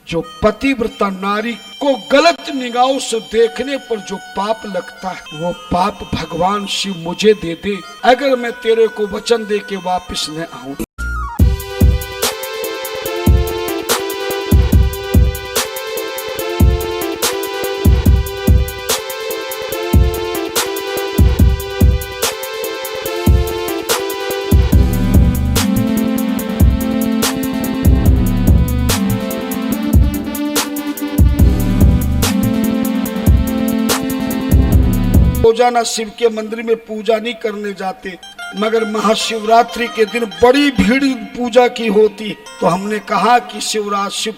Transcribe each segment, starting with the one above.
जो पतिव्रता नारी को गलत निगाहों से देखने पर जो पाप लगता है, वो पाप भगवान शिव मुझे दे दे, अगर मैं तेरे को वचन दे के वापिस न आऊं। रोजाना शिव के मंदिर में पूजा नहीं करने जाते, मगर महाशिवरात्रि के दिन बड़ी भीड़ पूजा की होती। तो हमने कहा कि शिव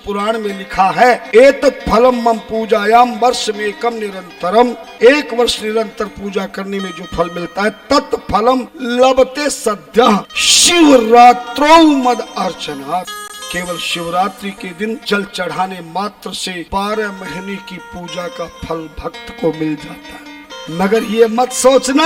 पुराण में लिखा है, एतत् फलम मम पूजायाम वर्ष में एकम निरंतरम, एक वर्ष निरंतर पूजा करने में जो फल मिलता है, तत्फलम लभते सद्य शिवरात्रो मद अर्चना। केवल शिवरात्रि के दिन जल चढ़ाने मात्र से 12 महीने की पूजा का फल भक्त को मिल जाता है। मगर ये मत सोचना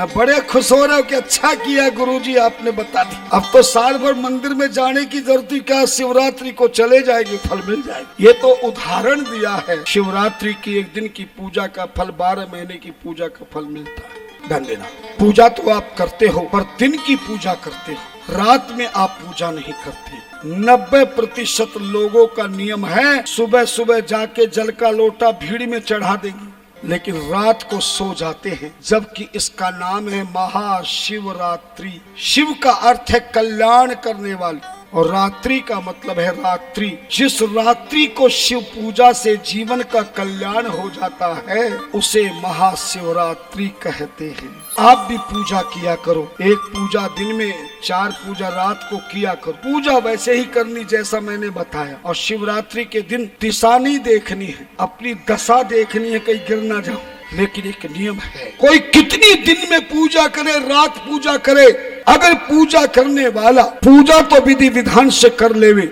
बड़े खुश हो रहे हो कि अच्छा किया गुरुजी आपने बता दी, अब तो साल भर मंदिर में जाने की जरूरत ही क्या, शिवरात्रि को चले जाएगी फल मिल जाएगी। ये तो उदाहरण दिया है, शिवरात्रि की एक दिन की पूजा का फल 12 महीने की पूजा का फल मिलता है। ध्यान देना, पूजा तो आप करते हो पर दिन की पूजा करते हो, रात में आप पूजा नहीं करते। 90% लोगों का नियम है सुबह सुबह जाके जल का लोटा भीड़ में चढ़ा देंगे, लेकिन रात को सो जाते हैं, जबकि इसका नाम है महाशिवरात्रि। शिव का अर्थ है कल्याण करने वाली, और रात्रि का मतलब है रात्रि। जिस रात्रि को शिव पूजा से जीवन का कल्याण हो जाता है, उसे महाशिवरात्रि कहते हैं। आप भी पूजा किया करो, एक पूजा दिन में, 4 पूजा रात को किया करो। पूजा वैसे ही करनी जैसा मैंने बताया, और शिवरात्रि के दिन दिशा नहीं देखनी है, अपनी दशा देखनी है, कहीं गिर ना जाओ। लेकिन एक नियम है, कोई कितनी दिन में पूजा करे, रात पूजा करे, अगर पूजा करने वाला पूजा तो विधि विधान से कर लेवे,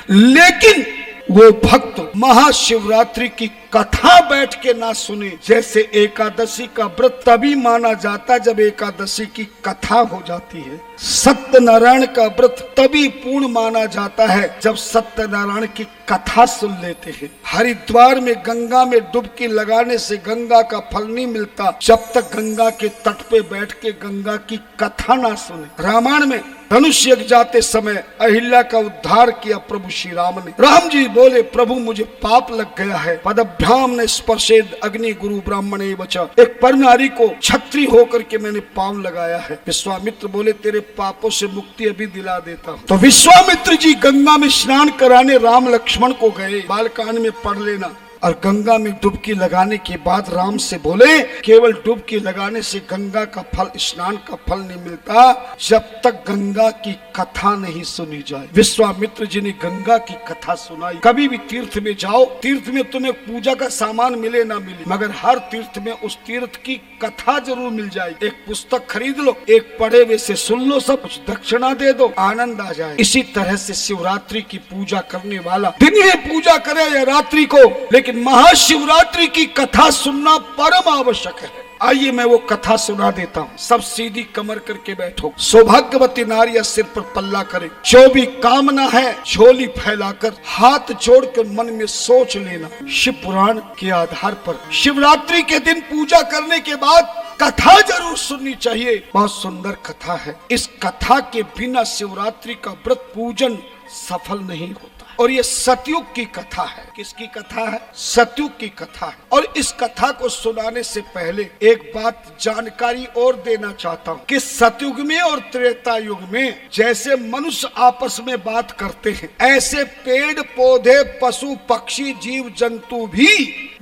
लेकिन वो भक्त महाशिवरात्रि की कथा बैठ के ना सुने, जैसे एकादशी का व्रत तभी माना जाता है जब एकादशी की कथा हो जाती है। सत्यनारायण का व्रत तभी पूर्ण माना जाता है जब सत्यनारायण की कथा सुन लेते हैं। हरिद्वार में गंगा में डुबकी लगाने से गंगा का फल नहीं मिलता जब तक गंगा के तट पे बैठ के गंगा की कथा ना सुने। रामायण में धनुष यज्ञ जाते समय अहिल्या का उद्धार किया प्रभु श्री राम ने। राम जी बोले, प्रभु मुझे पाप लग गया है, पदभ्याम ने स्पर्शेद अग्नि गुरु ब्राह्मणे बचा। एक पर नारी को छत्री होकर के मैंने पांव लगाया है। विश्वामित्र बोले, तेरे पापों से मुक्ति अभी दिला देता हूँ। तो विश्वामित्र जी गंगा में स्नान कराने राम लक्ष्मण को गए, बालकांड में पढ़ लेना। और गंगा में डुबकी लगाने के बाद राम से बोले, केवल डुबकी लगाने से गंगा का फल, स्नान का फल नहीं मिलता जब तक गंगा की कथा नहीं सुनी जाए। विश्वामित्र जी ने गंगा की कथा सुनाई। कभी भी तीर्थ में जाओ, तीर्थ में तुम्हें पूजा का सामान मिले ना मिले, मगर हर तीर्थ में उस तीर्थ की कथा जरूर मिल जाए। एक पुस्तक खरीद लो, एक पढ़े हुए से सुन लो, सब कुछ दक्षिणा दे दो, आनंद आ जाए। इसी तरह से शिवरात्रि की पूजा करने वाला दिन में पूजा करे या रात्रि को, लेकिन महाशिवरात्रि की कथा सुनना परम आवश्यक है। आइए मैं वो कथा सुना देता हूँ। सब सीधी कमर करके बैठो। सौभाग्यवती नारियां सिर पर पल्ला करे, जो भी कामना है झोली फैलाकर हाथ जोड़कर मन में सोच लेना। शिव पुराण के आधार पर शिवरात्रि के दिन पूजा करने के बाद कथा जरूर सुननी चाहिए। बहुत सुंदर कथा है। इस कथा के बिना शिवरात्रि का व्रत पूजन सफल नहीं होता। और ये सतयुग की कथा है। किसकी कथा है? सतयुग की कथा है। और इस कथा को सुनाने से पहले एक बात जानकारी और देना चाहता हूँ कि सतयुग में और त्रेता युग में जैसे मनुष्य आपस में बात करते हैं, ऐसे पेड़ पौधे पशु पक्षी जीव जंतु भी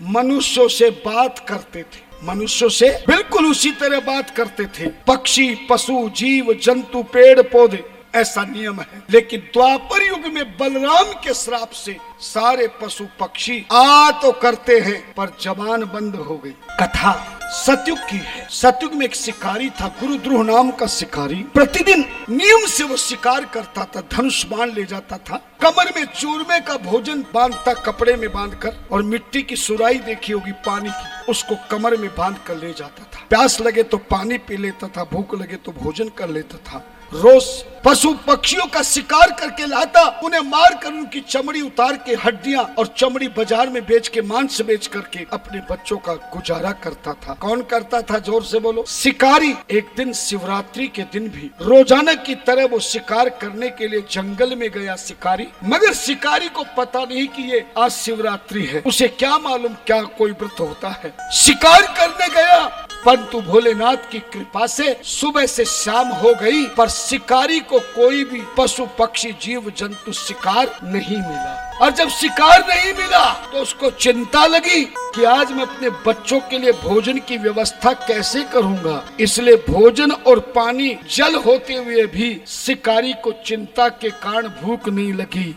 मनुष्यों से बात करते थे। मनुष्यों से बिल्कुल उसी तरह बात करते थे। पक्षी पशु जीव जंतु पेड़ पौधे, ऐसा नियम है। लेकिन द्वापर युग में बलराम के श्राप से सारे पशु पक्षी आ तो करते हैं पर जबान बंद हो गई। कथा सतयुग की है। सतयुग में एक शिकारी था, गुरुद्रोह नाम का शिकारी। प्रतिदिन नियम से वो शिकार करता था, धनुष बाण ले जाता था, कमर में चूरमे का भोजन बांधता कपड़े में बांधकर, और मिट्टी की सुराई देखी होगी पानी की, उसको कमर में बांध कर ले जाता था। प्यास लगे तो पानी पी लेता था, भूख लगे तो भोजन कर लेता था। रोज पशु पक्षियों का शिकार करके लाता, उन्हें मार कर उनकी चमड़ी उतार के हड्डियां और चमड़ी बाजार में बेच के, मांस बेच करके अपने बच्चों का गुजारा करता था। कौन करता था? जोर से बोलो। शिकारी। एक दिन शिवरात्रि के दिन भी रोजाना की तरह वो शिकार करने के लिए जंगल में गया शिकारी, मगर शिकारी को पता नहीं कि ये आज शिवरात्रि है। उसे क्या मालूम क्या कोई व्रत होता है। शिकार करने गया, परंतु भोलेनाथ की कृपा से सुबह से शाम हो गई, पर शिकारी को कोई भी पशु पक्षी जीव जंतु शिकार नहीं मिला। और जब शिकार नहीं मिला तो उसको चिंता लगी कि आज मैं अपने बच्चों के लिए भोजन की व्यवस्था कैसे करूंगा। इसलिए भोजन और पानी जल होते हुए भी शिकारी को चिंता के कारण भूख नहीं लगी,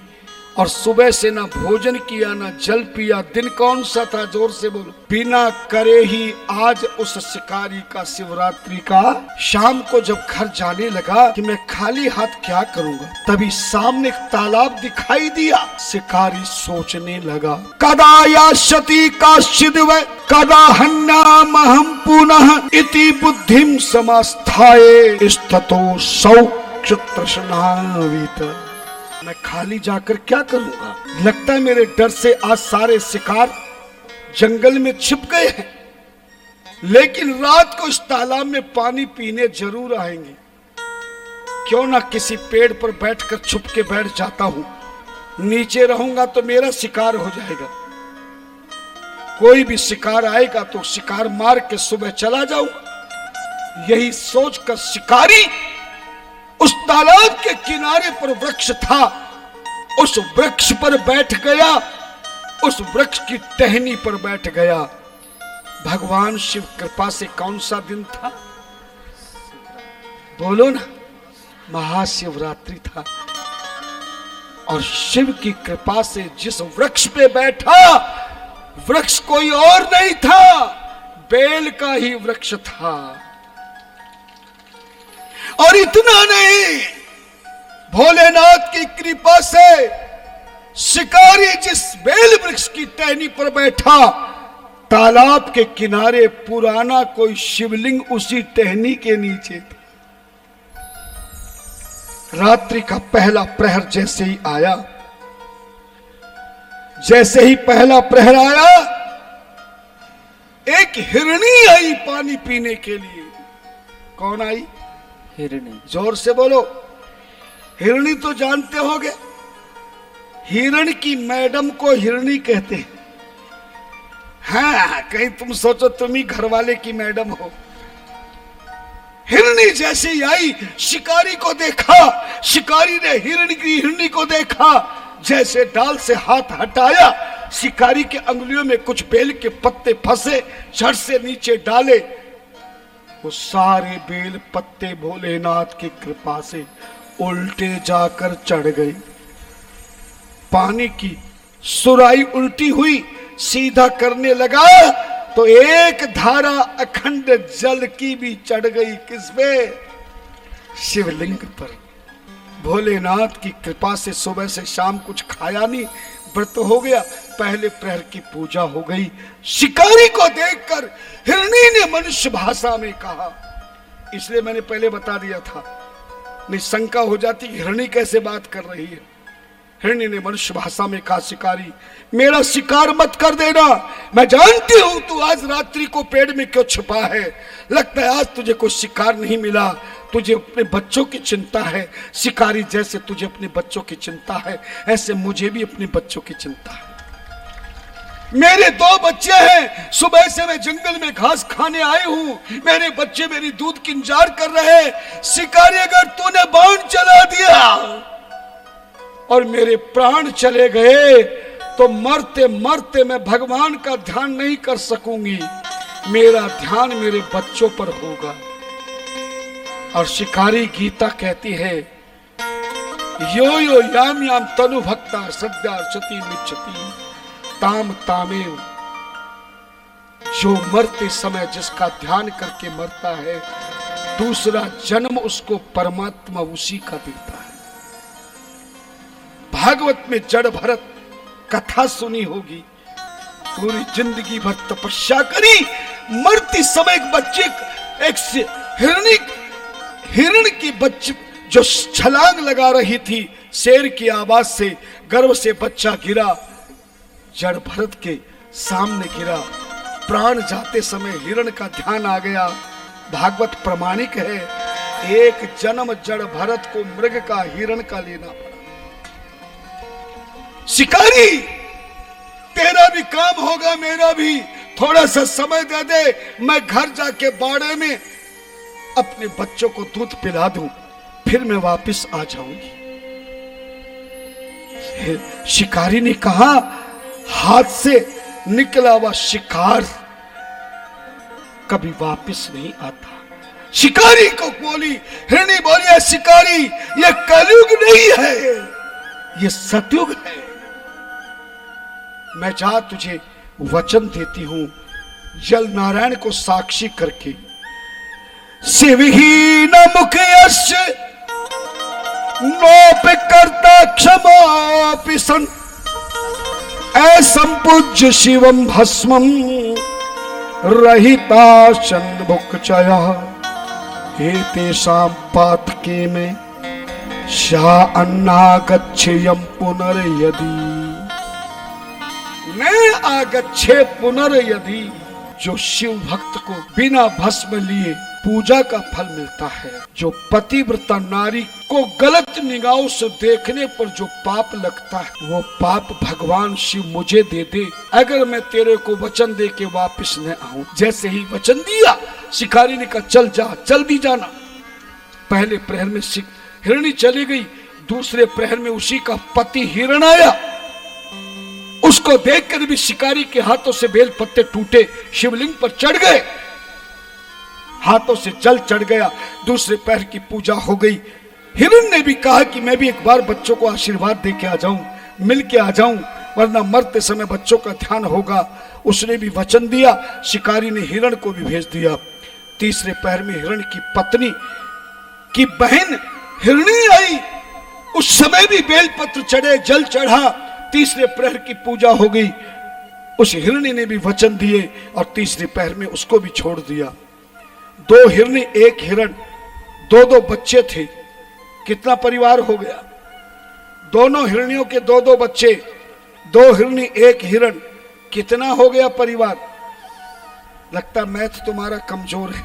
और सुबह से ना भोजन किया ना जल पिया। दिन कौन सा था? जोर से बोलो। बिना करे ही आज उस शिकारी का शिवरात्रि का। शाम को जब घर जाने लगा कि मैं खाली हाथ क्या करूंगा, तभी सामने एक तालाब दिखाई दिया। शिकारी सोचने लगा, कदा यास्यति काश्चिद् वै कदा हन्यामहं पुनः इति बुद्धिं समास्थाय स्थितो सौक्षतृष्णावित। मैं खाली जाकर क्या करूंगा? लगता है मेरे डर से आज सारे शिकार जंगल में छिप गए हैं, लेकिन रात को इस तालाब में पानी पीने जरूर आएंगे। क्यों ना किसी पेड़ पर बैठकर छुप के बैठ जाता हूं, नीचे रहूंगा तो मेरा शिकार हो जाएगा। कोई भी शिकार आएगा तो शिकार मार के सुबह चला जाऊंगा। यही सोचकर शिकारी उस तालाब के किनारे पर वृक्ष था, उस वृक्ष पर बैठ गया, उस वृक्ष की टहनी पर बैठ गया। भगवान शिव कृपा से कौन सा दिन था? बोलो ना, महाशिवरात्रि था। और शिव की कृपा से जिस वृक्ष पे बैठा, वृक्ष कोई और नहीं था, बेल का ही वृक्ष था। और इतना नहीं, भोलेनाथ की कृपा से शिकारी जिस बेल वृक्ष की टहनी पर बैठा, तालाब के किनारे पुराना कोई शिवलिंग उसी टहनी के नीचे था। रात्रि का पहला प्रहर जैसे ही आया, जैसे ही पहला प्रहर आया, एक हिरणी आई पानी पीने के लिए। कौन आई? हिरणी। जोर से बोलो। हिरणी तो जानते होगे, हिरण की मैडम को हिरणी कहते हैं। हाँ, कहीं तुम सोचो तुम ही घर वाले की मैडम हो। हिरणी जैसे ही आई, शिकारी को देखा, शिकारी ने हिरणी को देखा, जैसे डाल से हाथ हटाया, शिकारी के अंगुलियों में कुछ बेल के पत्ते फंसे, झट से नीचे डाले। वो सारे बेल पत्ते भोलेनाथ की कृपा से उल्टे जाकर चढ़ गई। पानी की सुराई उल्टी हुई, सीधा करने लगा तो एक धारा अखंड जल की भी चढ़ गई। किस पे? शिवलिंग पर। भोलेनाथ की कृपा से सुबह से शाम कुछ खाया नहीं, व्रत हो गया। पहले प्रहर की पूजा हो गई। शिकारी को देखकर हिरणी ने मनुष्य भाषा में कहा, इसलिए मैंने पहले बता दिया था, नहीं शंका हो जाती हिरणी कैसे बात कर रही है। हिरणी ने मनुष्य भाषा में कहा, शिकारी मेरा शिकार मत कर देना, मैं जानती हूं तू आज रात्रि को पेड़ में क्यों छुपा है। लगता है आज तुझे कोई शिकार नहीं मिला, तुझे अपने बच्चों की चिंता है। शिकारी जैसे तुझे अपने बच्चों की चिंता है, ऐसे मुझे भी अपने बच्चों की चिंता है। मेरे 2 बच्चे हैं, सुबह से मैं जंगल में घास खाने आई हूं, मेरे बच्चे मेरी दूध की इंतजार कर रहे हैं। शिकारी अगर तूने बाण चला दिया और मेरे प्राण चले गए तो मरते मरते मैं भगवान का ध्यान नहीं कर सकूंगी, मेरा ध्यान मेरे बच्चों पर होगा। और शिकारी गीता कहती है, यो यो याम याम तनु भक्ता सद्या सती मिच्छति ताम तामेव। जो मरते समय जिसका ध्यान करके मरता है, दूसरा जन्म उसको परमात्मा उसी का देता है। भागवत में जड़ भरत कथा सुनी होगी, पूरी जिंदगी भर तपस्या करी, मरते समय एक बच्चे, एक हिरण की बच्चे जो छलांग लगा रही थी, शेर की आवाज से गर्भ से बच्चा गिरा, जड़ भरत के सामने गिरा। प्राण जाते समय हिरण का ध्यान आ गया। भागवत प्रमाणिक है, एक जन्म जड़ भरत को मृग का हिरण का लेना पड़ा। शिकारी, तेरा भी काम होगा, मेरा भी, थोड़ा सा समय दे दे, मैं घर जाके बाड़े में अपने बच्चों को दूध पिला दूं, फिर मैं वापस आ जाऊंगी। शिकारी ने कहा, हाथ से निकला हुआ शिकार कभी वापस नहीं आता। शिकारी को बोली, हिरणी बोली, शिकारी, ये कलयुग नहीं है, ये सतयुग है। मैं जा तुझे वचन देती हूं, जल नारायण को साक्षी करके। शिवहीन मुख यश नोप करता क्षमा सन, ऐसंपूज्य शिवम भस्मम रहिता चंद्रमुख चया। हे तेषां पातके में शा अन्ना गच्छेयम पुनर्यदि मैं आगच्छे पुनर्यदि। जो शिव भक्त को बिना भस्म लिए पूजा का फल मिलता है, जो पतिव्रता नारी को गलत निगाहों से देखने पर जो पाप लगता है, वो पाप भगवान शिव मुझे दे दे, अगर मैं तेरे को वचन दे के वापिस न आऊं। जैसे ही वचन दिया, शिकारी ने कहा, चल जा, जल्दी जाना। पहले प्रहर में हिरणी चली गई, दूसरे प्रहर में उसी का पति हिरण आया। उसको देखकर भी शिकारी के हाथों से बेल पत्ते टूटे, शिवलिंग पर चढ़ गए, हाथों से जल चढ़ गया। दूसरे पैर की पूजा हो गई। हिरण ने भी कहा कि मैं भी एक बार बच्चों को आशीर्वाद दे के आ जाऊं, मिल के आ जाऊं, वरना मरते समय बच्चों का ध्यान होगा। उसने भी वचन दिया। शिकारी ने हिरण को भी भेज दिया। तीसरे पैर में हिरण की पत्नी की बहन हिरणी आई। उस समय भी बेलपत्र चढ़े, जल चढ़ा, तीसरे प्रहर की पूजा हो गई। उस हिरणी ने भी वचन दिए और तीसरे प्रहर में उसको भी छोड़ दिया। दो हिरणी, एक हिरण, दो दो बच्चे थे। कितना परिवार हो गया? दोनों हिरनियों के दो दो बच्चे, दो हिरणी एक हिरण, कितना हो गया परिवार? लगता मैथ तुम्हारा कमजोर है।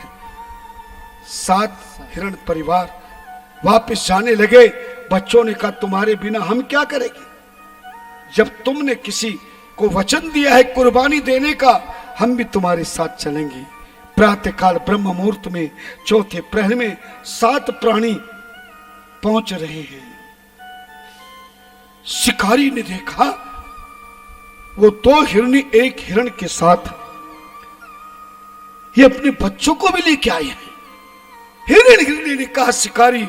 7 हिरण परिवार। वापस जाने लगे। बच्चों ने कहा, तुम्हारे बिना हम क्या करेंगे? जब तुमने किसी को वचन दिया है कुर्बानी देने का, हम भी तुम्हारे साथ चलेंगे। प्रातःकाल ब्रह्म मुहूर्त में चौथे प्रहर में 7 प्राणी पहुंच रहे हैं। शिकारी ने देखा वो 2 हिरणी एक हिरण के साथ ये अपने बच्चों को भी लेके आए हैं। हिरणी ने कहा, शिकारी,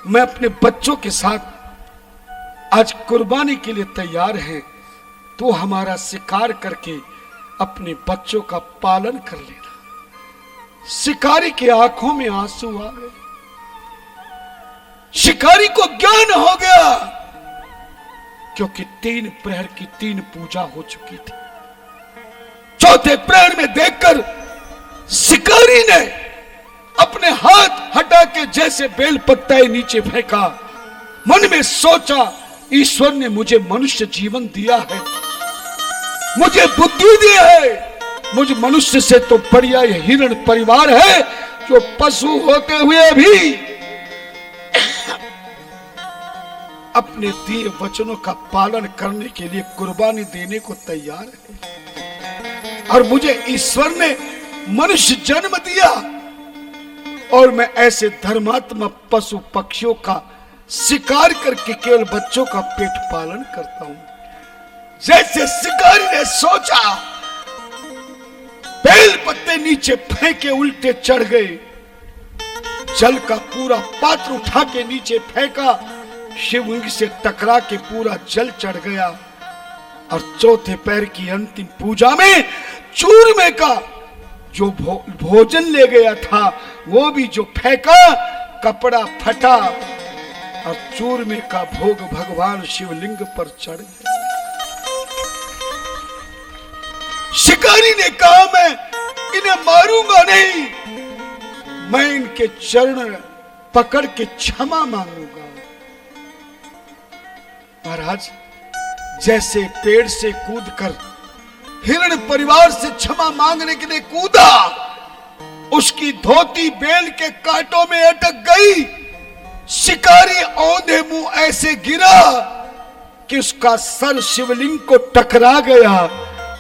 मैं अपने बच्चों के साथ आज कुर्बानी के लिए तैयार है, तो हमारा शिकार करके अपने बच्चों का पालन कर लेना। शिकारी की आंखों में आंसू आ गए। शिकारी को ज्ञान हो गया, क्योंकि 3 प्रहर की 3 पूजा हो चुकी थी। चौथे प्रहर में देखकर शिकारी ने अपने हाथ हटा के जैसे बेल पत्ता नीचे फेंका। मन में सोचा, ईश्वर ने मुझे मनुष्य जीवन दिया है, मुझे बुद्धि दी है, मुझ मनुष्य से तो बढ़िया ये हिरण परिवार है, जो पशु होते हुए भी अपने दिए वचनों का पालन करने के लिए कुर्बानी देने को तैयार है। और मुझे ईश्वर ने मनुष्य जन्म दिया, और मैं ऐसे धर्मात्मा पशु पक्षियों का शिकार करके केवल बच्चों का पेट पालन करता हूं। जैसे शिकारी ने सोचा, बेल पत्ते नीचे फेंके, उल्टे चढ़ गए। जल का पूरा पात्र उठा के नीचे फेंका, शिवलिंग से टकरा के पूरा जल चढ़ गया। और चौथे पैर की अंतिम पूजा में चूरमे का जो भोजन ले गया था, वो भी जो फेंका, कपड़ा फटा और चूरमे का भोग भगवान शिवलिंग पर चढ़ गया। शिकारी ने कहा, मैं इन्हें मारूंगा नहीं, मैं इनके चरण पकड़ के क्षमा मांगूंगा। महाराज, जैसे पेड़ से कूदकर हिरण परिवार से क्षमा मांगने के लिए कूदा, उसकी धोती बेल के कांटों में अटक गई। शिकारी औंधे मुंह ऐसे गिरा कि उसका सर शिवलिंग को टकरा गया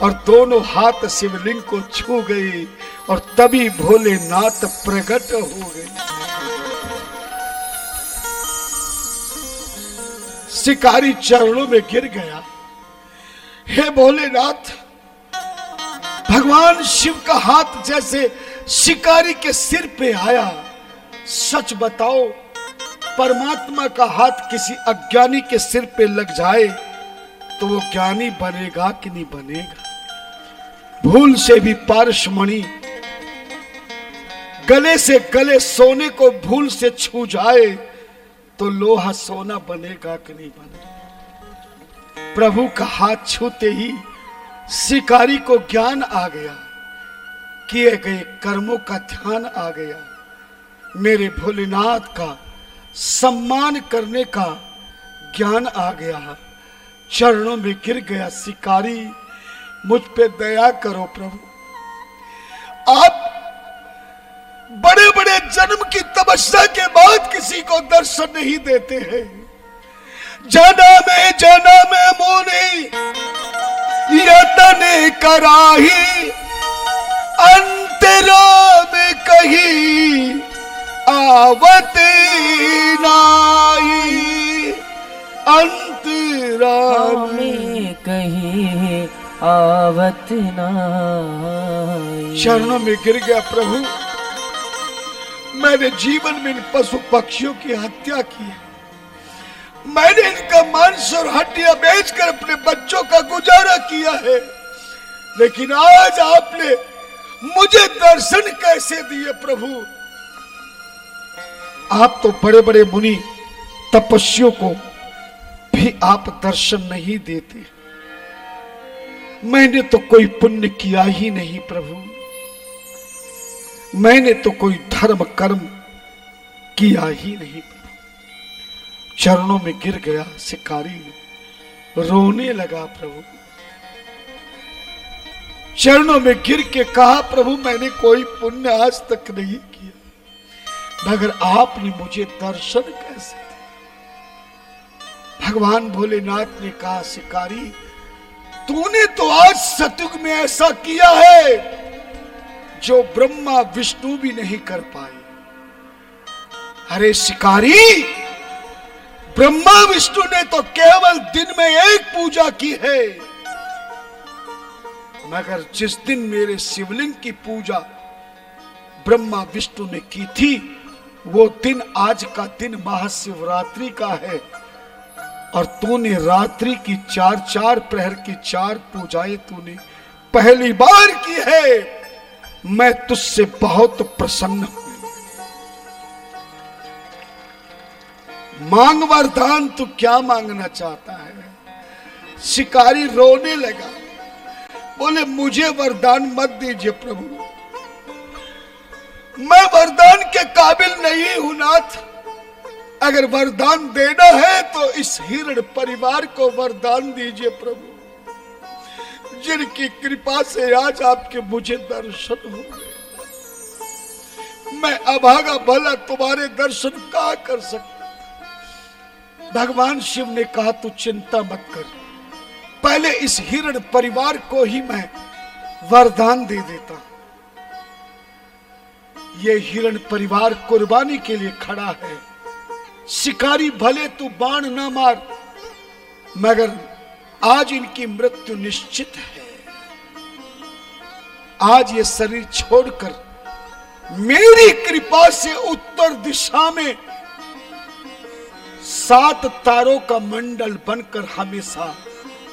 और दोनों हाथ शिवलिंग को छू गए और तभी भोलेनाथ प्रकट हो गए। शिकारी चरणों में गिर गया। हे भोलेनाथ, भगवान शिव का हाथ जैसे शिकारी के सिर पे आया। सच बताओ, परमात्मा का हाथ किसी अज्ञानी के सिर पे लग जाए तो वो ज्ञानी बनेगा कि नहीं बनेगा? भूल से भी पारसमणि गले से गले सोने को भूल से छू जाए तो लोहा सोना बनेगा कि नहीं बनेगा? प्रभु का हाथ छूते ही शिकारी को ज्ञान आ गया, किए गए कर्मों का ध्यान आ गया, मेरे भोलेनाथ का सम्मान करने का ज्ञान आ गया। चरणों में गिर गया। शिकारी, मुझ पे दया करो प्रभु। आप बड़े बड़े जन्म की तपस्या के बाद किसी को दर्शन नहीं देते हैं। जन्म मोने यतन कराही, अंतरा में कहीं आवत नाई, अंतरा में कहीं आवत नाई। चरणों में गिर गया। प्रभु, मैंने जीवन में इन पशु पक्षियों की हत्या की है। मैंने इनका मांस और हड्डियां बेचकर अपने बच्चों का गुजारा किया है, लेकिन आज आपने मुझे दर्शन कैसे दिए प्रभु? आप तो बड़े बड़े मुनि तपस्वियों को भी आप दर्शन नहीं देते। मैंने तो कोई पुण्य किया ही नहीं प्रभु, मैंने तो कोई धर्म कर्म किया ही नहीं प्रभु। चरणों में गिर गया शिकारी, रोने लगा प्रभु। चरणों में गिर के कहा, प्रभु मैंने कोई पुण्य आज तक नहीं किया, मगर आपने मुझे दर्शन कैसे दिए? भगवान भोलेनाथ ने कहा, शिकारी तूने तो आज सतयुग में ऐसा किया है जो ब्रह्मा विष्णु भी नहीं कर पाए। अरे शिकारी, ब्रह्मा विष्णु ने तो केवल दिन में एक पूजा की है, मगर जिस दिन मेरे शिवलिंग की पूजा ब्रह्मा विष्णु ने की थी, वो दिन आज का दिन महाशिवरात्रि का है, और तूने रात्रि की 4 प्रहर की 4 पूजाएं तूने पहली बार की है। मैं तुझसे बहुत प्रसन्न हूं। मांग वरदान, तू क्या मांगना चाहता है? शिकारी रोने लगा, बोले मुझे वरदान मत दीजिए प्रभु, मैं वरदान के काबिल नहीं हूं नाथ। अगर वरदान देना है तो इस हिरण परिवार को वरदान दीजिए प्रभु, जिनकी कृपा से आज आपके मुझे दर्शन हो गए। मैं अभागा भला तुम्हारे दर्शन कहां कर सकता? भगवान शिव ने कहा, तू चिंता मत कर, पहले इस हिरण परिवार को ही मैं वरदान दे देता। ये हिरण परिवार कुर्बानी के लिए खड़ा है। शिकारी भले तू बाण ना मार, मगर आज इनकी मृत्यु निश्चित है। आज ये शरीर छोड़कर मेरी कृपा से उत्तर दिशा में 7 तारों का मंडल बनकर हमेशा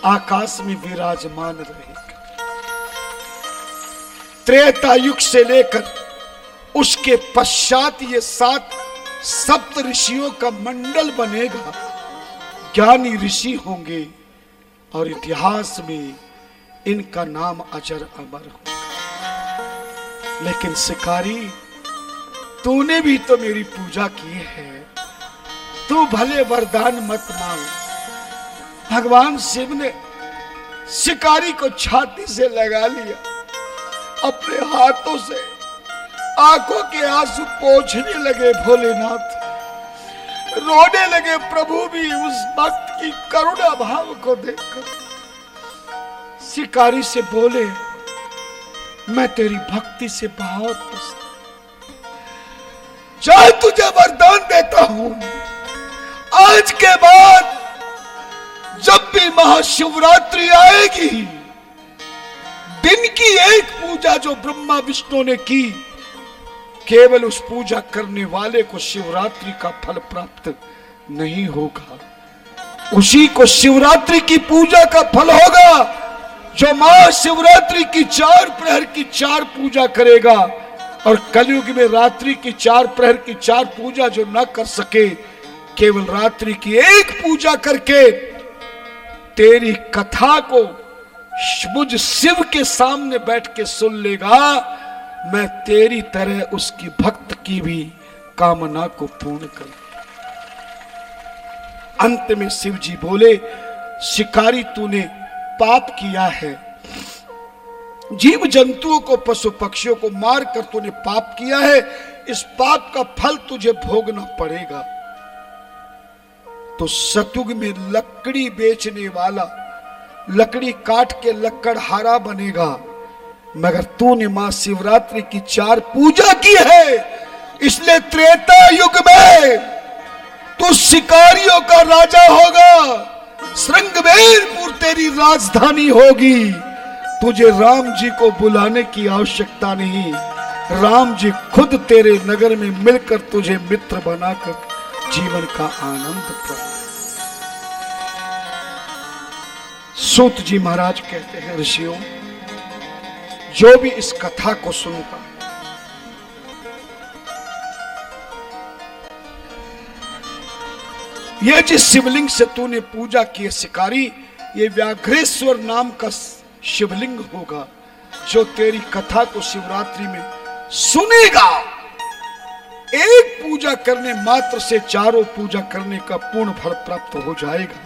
आकाश में विराजमान रहेगा। त्रेता युग से लेकर उसके पश्चात ये 7 सप्त ऋषियों का मंडल बनेगा। ज्ञानी ऋषि होंगे और इतिहास में इनका नाम अजर अमर होगा। लेकिन शिकारी, तूने भी तो मेरी पूजा की है, तू भले वरदान मत मांग। भगवान शिव ने शिकारी को छाती से लगा लिया, अपने हाथों से आंखों के आंसू पोंछने लगे। भोलेनाथ रोने लगे। प्रभु भी उस भक्त की करुणा भाव को देखकर शिकारी से बोले, मैं तेरी भक्ति से बहुत प्रसन्न, चल तुझे वरदान देता हूं। आज के बाद जब भी महाशिवरात्रि आएगी, दिन की एक पूजा जो ब्रह्मा विष्णु ने की, केवल उस पूजा करने वाले को शिवरात्रि का फल प्राप्त नहीं होगा, उसी को शिवरात्रि की पूजा का फल होगा जो महाशिवरात्रि की 4 प्रहर की 4 पूजा करेगा। और कलयुग में रात्रि की 4 प्रहर की 4 पूजा जो ना कर सके, केवल रात्रि की एक पूजा करके तेरी कथा को मुझ शिव के सामने बैठ के सुन लेगा, मैं तेरी तरह उसकी भक्त की भी कामना को पूर्ण कर। अंत में शिव जी बोले, शिकारी तूने पाप किया है, जीव जंतुओं को पशु पक्षियों को मार कर तूने पाप किया है, इस पाप का फल तुझे भोगना पड़ेगा। तो सतयुग में लकड़ी बेचने वाला लकड़ी काट के लकड़हारा बनेगा, मगर तूने मां शिवरात्रि की 4 पूजा की है, इसलिए त्रेता युग में तू शिकारियों का राजा होगा। श्रृंगवेरपुर तेरी राजधानी होगी। तुझे राम जी को बुलाने की आवश्यकता नहीं, राम जी खुद तेरे नगर में मिलकर तुझे मित्र बनाकर जीवन का आनंद प्राप्त। सूत जी महाराज कहते हैं, ऋषियों, जो भी इस कथा को सुनता, ये जिस शिवलिंग से तूने पूजा की है शिकारी, ये व्याघ्रेश्वर नाम का शिवलिंग होगा, जो तेरी कथा को शिवरात्रि में सुनेगा। एक पूजा करने मात्र से 4 पूजा करने का पूर्ण फल प्राप्त हो जाएगा।